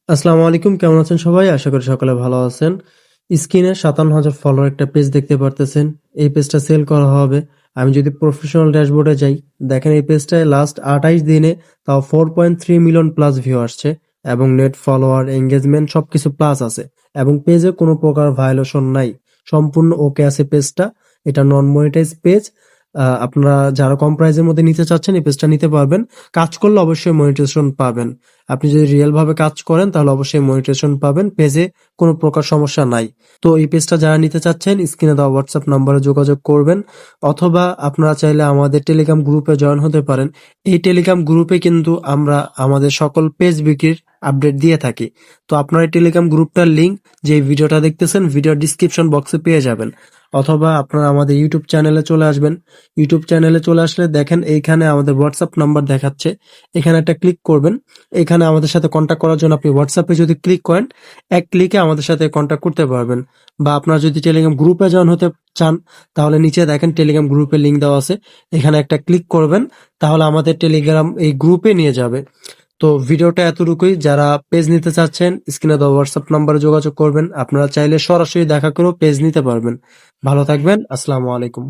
আসসালামু আলাইকুম, কেমন আছেন সবাই? আশা করি সকলে ভালো আছেন। স্ক্রিনে ৫৭,০০০ ফলোয়ার একটা পেজ দেখতে পারতেছেন। এই পেজটা সেল করা হবে। আমি যদি প্রফেশনাল ড্যাশবোর্ডে যাই, দেখেন এই পেজটায় লাস্ট ২৮ দিনে তাও 4.3 মিলিয়ন প্লাস ভিউ আসছে এবং নেট ফলোয়ার, এনগেজমেন্ট সবকিছু প্লাস আছে এবং পেজে কোনো প্রকার ভায়োলেশন নাই। সম্পূর্ণ ওকে আছে পেজটা। এটা নন মনিটাইজ পেজ। আপনারা যারা কম প্রাইসের মধ্যে নিতে চাচ্ছেন এই পেজটা নিতে পারবেন। কাজ করলে অবশ্যই মনিটাইজেশন পাবেন। আপনি যদি রিয়েল ভাবে কাজ করেন তাহলে অবশ্যই মনিটাইজেশন পাবেন। পেজে কোনো প্রকার সমস্যা নাই। তো এই পেজটা যারা নিতে চাচ্ছেন স্ক্রিনে দেওয়া হোয়াটসঅ্যাপ নাম্বারে যোগাযোগ করবেন, অথবা আপনারা চাইলে আমাদের টেলিগ্রাম গ্রুপে জয়েন হতে পারেন। এই টেলিগ্রাম গ্রুপে কিন্তু আমরা আমাদের সকল পেজ বিক্রির আপডেট দিয়ে থাকি। তো আপনার এই টেলিগ্রাম গ্রুপটার লিংক যে ভিডিওটা দেখতেছেন ভিডিওর ডিসক্রিপশন বক্সে পেয়ে যাবেন, অথবা আপনারা আমাদের ইউটিউব চ্যানেলে চলে আসবেন। ইউটিউব চ্যানেলে চলে আসলে দেখেন এইখানে আমাদের হোয়াটসঅ্যাপ নাম্বার দেখাচ্ছে, এখানে একটা ক্লিক করবেন। এখানে আমাদের সাথে কন্ট্যাক্ট করার জন্য আপনি হোয়াটসঅ্যাপে যদি ক্লিক করেন, এক ক্লিকে আমাদের সাথে কন্ট্যাক্ট করতে পারবেন। বা আপনারা যদি টেলিগ্রাম গ্রুপে জয়েন হতে চান তাহলে নিচে দেখেন টেলিগ্রাম গ্রুপের লিংক দেওয়া আছে, এখানে একটা ক্লিক করবেন, তাহলে আমাদের টেলিগ্রাম এই গ্রুপে নিয়ে যাবে। তো ভিডিওটা এতটুকুই। যারা পেজ নিতে চাচ্ছেন স্ক্রিনে দেওয়া হোয়াটসঅ্যাপ নাম্বারে যোগাযোগ করবেন। আপনারা চাইলে সরাসরি দেখা করেও পেজ নিতে পারবেন। ভালো থাকবেন। আসসালামু আলাইকুম।